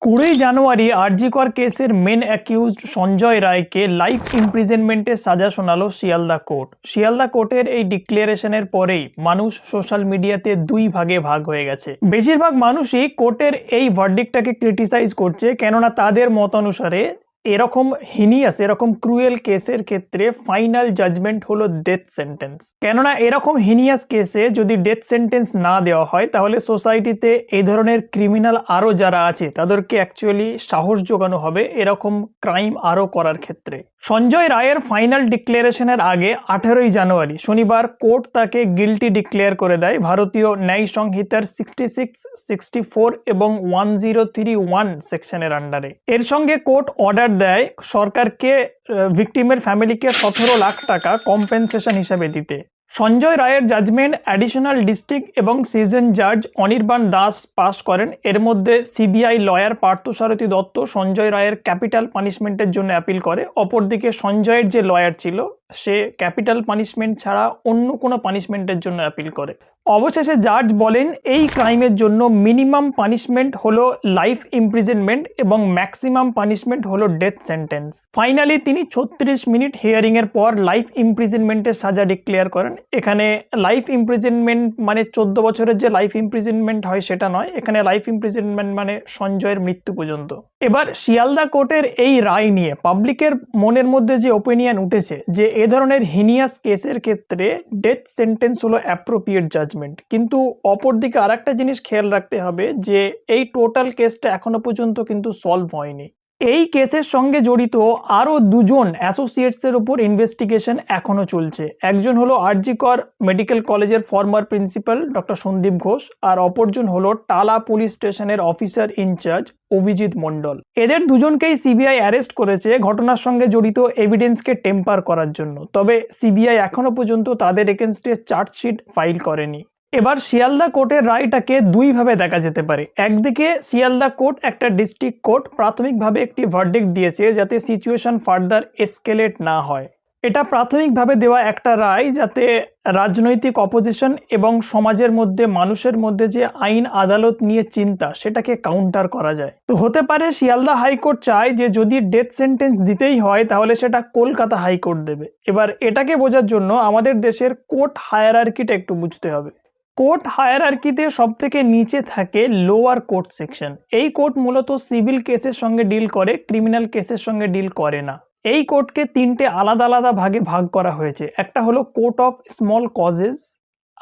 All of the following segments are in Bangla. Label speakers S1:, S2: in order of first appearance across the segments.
S1: 20 জানুয়ারি আরজিকর কেসের মেন অ্যাকিউজড সঞ্জয় রায়কে লাইফ ইমপ্রিজনমেন্টের সাজা শোনালো শিয়ালদা কোর্ট। শিয়ালদা কোর্টের এই ডিক্লারেশনের পরেই মানুষ সোশ্যাল মিডিয়াতে দুই ভাগে ভাগ হয়ে গেছে। বেশিরভাগ মানুষই কোর্টের এই ভার্ডিক্টটাকে ক্রিটিসাইজ করছে, কেননা তাদের মত অনুসারে এরকম হিনিয়াস এরকম ক্রুয়েল কেসের ক্ষেত্রে ফাইনাল জাজমেন্ট হলো ডেথ সেন্টেন্স। কেননা এরকম হিনিয়াস কেসে যদি ডেথ সেন্টেন্স না দেওয়া হয় তাহলে সোসাইটিতে এই ধরনের ক্রিমিনাল আরও যারা আছে তাদেরকে অ্যাকচুয়ালি সাহস যোগানো হবে এরকম ক্রাইম আরও করার ক্ষেত্রে। সঞ্জয় রায়ের ফাইনাল ডিক্লারেশনের আগে 18 জানুয়ারি শনিবার কোর্ট তাকে গিলটি ডিক্লেয়ার করে দেয় ভারতীয় ন্যায় সংহিতার 66, 64 এবং 1031 সেকশনের আন্ডারে। এর সঙ্গে কোর্ট অর্ডার দেয় সরকারকে ভিকটিমের ফ্যামিলিকে 17 লাখ টাকা কম্পেনসেশন হিসাবে দিতে। সঞ্জয় রায়ের জাজমেন্ট অ্যাডিশনাল ডিস্ট্রিক্ট এবং সিজন জাজ অনির্বাণ দাস পাস করেন। এর মধ্যে সিবিআই লয়ার পার্থসারথী দত্ত সঞ্জয় রায়ের ক্যাপিটাল পানিশমেন্টের জন্য অ্যাপিল করে। অপরদিকে সঞ্জয়ের যে লয়ার ছিল সে ক্যাপিটাল পানিশমেন্ট ছাড়া অন্য কোনো পানিশমেন্টের জন্য অ্যাপিল করে। অবশেষে জাজ বলেন এই ক্রাইমের জন্য মিনিমাম পানিশমেন্ট হলো লাইফ ইমপ্রিজনমেন্ট এবং ম্যাক্সিমাম পানিশমেন্ট হলো ডেথ সেন্টেন্স। ফাইনালি তিনি 36 মিনিট হিয়ারিং এর পর লাইফ ইমপ্রিজনমেন্টের সাজা ডিক্লেয়ার করেন। এখানে লাইফ ইমপ্রিজনমেন্ট মানে 14 বছরের যে লাইফ ইমপ্রিজনমেন্ট হয় সেটা নয়, এখানে লাইফ ইমপ্রিজনমেন্ট মানে সঞ্জয়ের মৃত্যু পর্যন্ত। এবার শিয়ালদা কোর্টের এই রায় নিয়ে পাবলিকের মনের মধ্যে যে ওপিনিয়ন উঠেছে যে এ ধরনের হিনিয়াস কেসের ক্ষেত্রে ডেথ সেন্টেন্স হলো অ্যাপ্রোপ্রিয়েট জাজমেন্ট। কিন্তু অপরদিকে আরেকটা জিনিস খেয়াল রাখতে হবে যে এই টোটাল কেসটা এখনো পর্যন্ত কিন্তু সলভ হয়নি। এই কেসের সঙ্গে জড়িত আরও দুজন অ্যাসোসিয়েটসের উপর ইনভেস্টিগেশন এখনও চলছে। একজন হলো আরজিকর মেডিকেল কলেজের former principal doctor Sandip Ghosh, আর অপরজন হলো টালা পুলিশ স্টেশনের অফিসার ইনচার্জ অভিজিৎ মণ্ডল। এদের দুজনকেই সিবিআই অ্যারেস্ট করেছে ঘটনার সঙ্গে জড়িত এভিডেন্সকে টেম্পার করার জন্য। তবে সিবিআই এখনো পর্যন্ত তাদের এগেনস্টে চার্জশিট ফাইল করেনি। এবার শিয়ালদা কোর্টের রায়টাকে দুইভাবে দেখা যেতে পারে। একদিকে শিয়ালদা কোর্ট একটা ডিস্ট্রিক্ট কোর্ট প্রাথমিকভাবে একটি ভার্ডিক্ট দিয়েছে যাতে সিচুয়েশন ফার্দার এসকেলেট না হয়। এটা প্রাথমিকভাবে দেওয়া একটা রায় যাতে রাজনৈতিক অপোজিশন এবং সমাজের মধ্যে মানুষের মধ্যে যে আইন আদালত নিয়ে চিন্তা সেটাকে কাউন্টার করা যায়। তো হতে পারে শিয়ালদা হাইকোর্ট চায় যে যদি ডেথ সেন্টেন্স দিতেই হয় তাহলে সেটা কলকাতা হাইকোর্ট দেবে। এবার এটাকে বোঝার জন্য আমাদের দেশের কোর্ট হায়ারার্কিটা একটু বুঝতে হবে। কোর্ট হায়ারার্কিতে সব থেকে নিচে থাকে লোয়ার কোর্ট সেকশন। এই কোর্ট মূলত সিভিল কেসের সঙ্গে ডিল করে, ক্রিমিনাল কেসের সঙ্গে ডিল করে না। এই কোর্টকে তিনটে আলাদা আলাদা ভাগে ভাগ করা হয়েছে। একটা হলো কোর্ট অফ স্মল কজেস,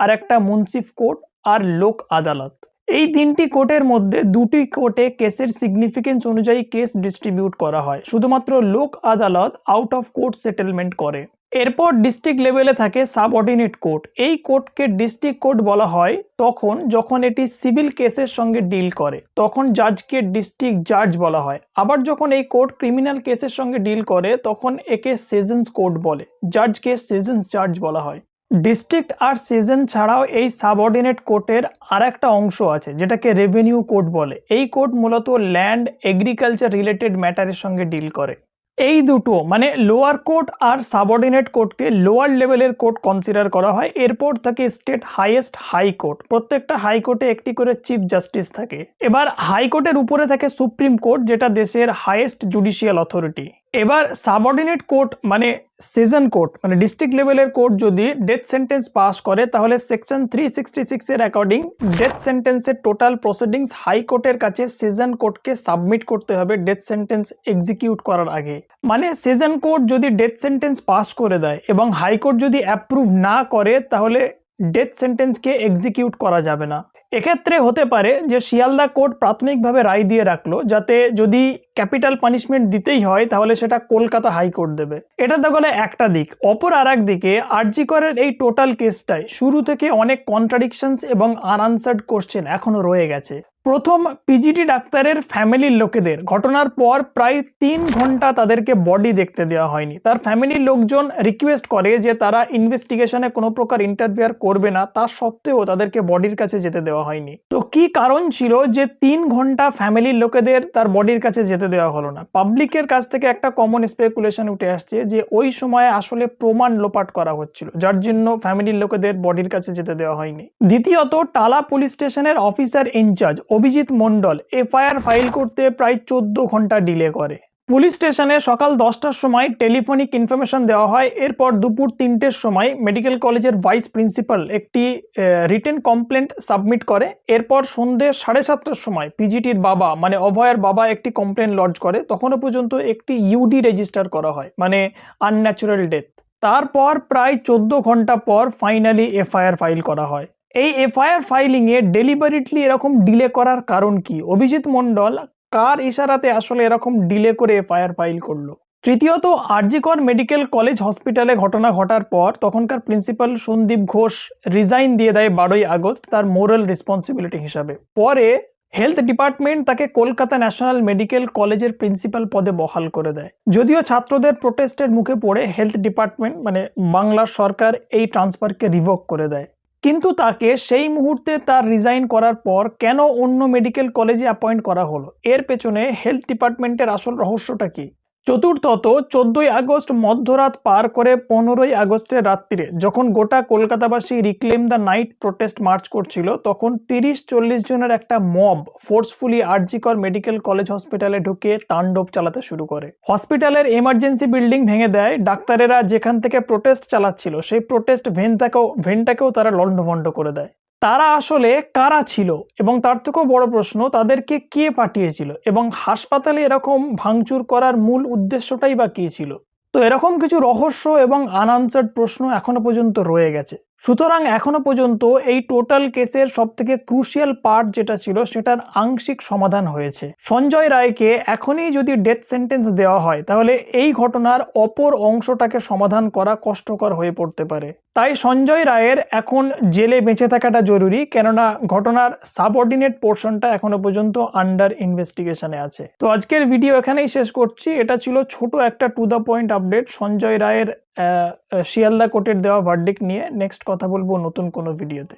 S1: আর একটা মুন্সিফ কোর্ট, আর লোক আদালত। এই তিনটি কোর্টের মধ্যে দুটি কোর্টে কেসের সিগনিফিকেন্স অনুযায়ী কেস ডিস্ট্রিবিউট করা হয়। শুধুমাত্র লোক আদালত আউট অফ কোর্ট সেটেলমেন্ট করে। এরপর ডিস্ট্রিক্ট লেভেলে থাকে সাবঅর্ডিনেট কোর্ট। এই কোর্টকে ডিস্ট্রিক্ট কোর্ট বলা হয় তখন যখন এটি সিভিল কেসের সঙ্গে ডিল করে, তখন জাজকে ডিস্ট্রিক্ট জাজ বলা হয়। আবার যখন এই কোর্ট ক্রিমিনাল কেসের সঙ্গে ডিল করে তখন একে সেশনস কোর্ট বলে, জাজকে সেশনস জাজ বলা হয়। ডিস্ট্রিক্ট আর সেশন ছাড়াও এই সাবঅর্ডিনেট কোর্টের আর একটা অংশ আছে যেটাকে রেভিনিউ কোর্ট বলে। এই কোর্ট মূলত ল্যান্ড এগ্রিকালচার রিলেটেড ম্যাটারের সঙ্গে ডিল করে। এই দুটো মানে লোয়ার কোর্ট আর সাবঅর্ডিনেট কোর্টকে লোয়ার লেভেলের কোর্ট কনসিডার করা হয়। এরপর থাকে স্টেট হাইয়েস্ট হাইকোর্ট। প্রত্যেকটা হাইকোর্টে একটি করে চিফ জাস্টিস থাকে। এবার হাইকোর্টের উপরে থাকে সুপ্রিম কোর্ট, যেটা দেশের হাইয়েস্ট জুডিশিয়াল অথরিটি। এবার সাবঅর্ডিনেট কোর্ট মানে সেশন কোর্ট মানে ডিস্ট্রিক্ট লেভেলের কোর্ট যদি ডেথ সেন্টেন্স পাস করে তাহলে সেকশন 366 এর অ্যাকর্ডিং ডেথ সেন্টেন্সের টোটাল প্রসিডিংস হাইকোর্টের কাছে সেশন কোর্টকে সাবমিট করতে হবে ডেথ সেন্টেন্স এক্সিকিউট করার আগে। মানে সেশন কোর্ট যদি ডেথ সেন্টেন্স পাস করে দেয় এবং হাইকোর্ট যদি অ্যাপ্রুভ না করে তাহলে ডেথ সেন্টেন্সকে এক্সিকিউট করা যাবে না। এক্ষেত্রে হতে পারে যে শিয়ালদা কোর্ট প্রাথমিকভাবে রায় দিয়ে রাখলো যাতে যদি ক্যাপিটাল পানিশমেন্ট দিতেই হয় তাহলে সেটা কলকাতা হাইকোর্ট দেবে। এটা তো গেলে একটা দিক। অপর আর এক দিকে আরজিকরের এই টোটাল কেসটায় শুরু থেকে অনেক কন্ট্রাডিকশনস এবং আনআনসার্ড কোশ্চেন এখনো রয়ে গেছে। প্রথম, পিজিটি ডাক্তারের ফ্যামিলির লোকেদের ঘটনার পর প্রায় 3 ঘন্টা তাদেরকে বডি দেখতে দেওয়া হয়নি। তার ফ্যামিলির লোকজন রিকোয়েস্ট করে যে তারা ইনভেস্টিগেশনে কোনো প্রকার ইন্টারফেয়ার করবে না, তা সত্ত্বেও তাদেরকে বডির কাছে যেতে দেওয়া হয়নি। তো কি কারণ ছিল যে 3 ঘন্টা ফ্যামিলির লোকেদের তার বডির কাছে যেতে দেওয়া হলো না? পাবলিকের কাছ থেকে একটা কমন স্পেকুলেশন উঠে আসছে যে ওই সময় আসলে প্রমাণ লোপাট করা হচ্ছিল, যার জন্য ফ্যামিলির লোকেদের বডির কাছে যেতে দেওয়া হয়নি। দ্বিতীয়ত, টালা পুলিশ স্টেশনের অফিসার ইনচার্জ অভিজিৎ মণ্ডল এফআইআর ফাইল করতে প্রায় 14 ঘন্টা ডিলে করে। পুলিশ স্টেশনে সকাল 10টার সময় টেলিফোনিক ইনফরমেশন দেওয়া হয়। এরপর দুপুর 3টের সময় মেডিকেল কলেজের ভাইস প্রিন্সিপাল একটি রিটেন কমপ্লেন্ট সাবমিট করে। এরপর সন্ধ্যে 7:30টার সময় পিজিটির বাবা মানে অভয়ের বাবা একটি কমপ্লেন লডজ করে। তখনও পর্যন্ত একটি ইউডি রেজিস্টার করা হয়, মানে আনন্যাচুরাল ডেথ। তারপর প্রায় 14 ঘন্টা পর ফাইনালি এফআইআর ফাইল করা হয়। এই এফআইআর ফাইলিংয়ে ডেলিবারেটলি এরকম ডিলে করার কারণ কি? অভিজিৎ মণ্ডল কার ইশারাতে আসলে এরকম ডিলে করে এফআইআর ফাইল করলো? তৃতীয়ত, আরজি কর মেডিকেল কলেজ হসপিটালে ঘটনা ঘটার পর তখনকার প্রিন্সিপাল সন্দীপ ঘোষ রিজাইন দিয়ে দেয় 12ই আগস্ট তার মোরাল রেসপন্সিবিলিটি হিসাবে। পরে হেলথ ডিপার্টমেন্ট তাকে কলকাতা ন্যাশনাল মেডিকেল কলেজের প্রিন্সিপাল পদে বহাল করে দেয়। যদিও ছাত্রদের প্রোটেস্টের মুখে পড়ে হেলথ ডিপার্টমেন্ট মানে বাংলার সরকার এই ট্রান্সফারকে রিভোক করে দেয়। কিন্তু তাকে সেই মুহূর্তে তার রিজাইন করার পর কেন অন্য মেডিকেল কলেজে অ্যাপয়েন্ট করা হলো? এর পেছনে হেলথ ডিপার্টমেন্টের আসল রহস্যটা কি? চতুর্থত, 14ই আগস্ট মধ্যরাত পার করে 15ই আগস্টের রাত্রিরে যখন গোটা কলকাতাবাসী reclaim the night protest march করছিল, তখন 30-40 জনের একটা মব ফোর্সফুলি আরজি কর মেডিকেল কলেজ হসপিটালে ঢুকে তাণ্ডব চালাতে শুরু করে। হসপিটালের এমার্জেন্সি বিল্ডিং ভেঙে দেয়। ডাক্তারেরা যেখান থেকে প্রোটেস্ট চালাচ্ছিল সেই প্রোটেস্ট ভেনটাকেও তারা লণ্ডভণ্ড করে দেয়। তারা আসলে কারা ছিল এবং তার থেকেও বড় প্রশ্ন, তাদেরকে কে পাঠিয়েছিল এবং হাসপাতালে এরকম ভাঙচুর করার মূল উদ্দেশ্যটাই বা কী ছিল? তো এরকম কিছু রহস্য এবং আনআনসার্ড প্রশ্ন এখনো পর্যন্ত রয়ে গেছে। সুতরাং এখনো পর্যন্ত এই টোটাল কেসের সবথেকে ক্রুশিয়াল পার্ট যেটা ছিল সেটার আংশিক সমাধান হয়েছে। সঞ্জয় রায়কে এখনই যদি ডেথ সেন্টেন্স দেওয়া হয় তাহলে এই ঘটনার অপর অংশটাকে সমাধান করা কষ্টকর হয়ে পড়তে পারে। তাই সঞ্জয় রায়ের এখন জেলে বেঁচে থাকাটা জরুরি, কেননা ঘটনার সাবঅর্ডিনেট পোর্শনটা এখনো পর্যন্ত আন্ডার ইনভেস্টিগেশনে আছে। তো আজকের ভিডিও এখানেই শেষ করছি। এটা ছিল ছোট একটা to the point update Sanjay রায়ের শিয়ালদা কোর্টের দেওয়া ভার্ডিক্ট নিয়ে। নেক্সট কথা বলবো নতুন কোনো ভিডিওতে।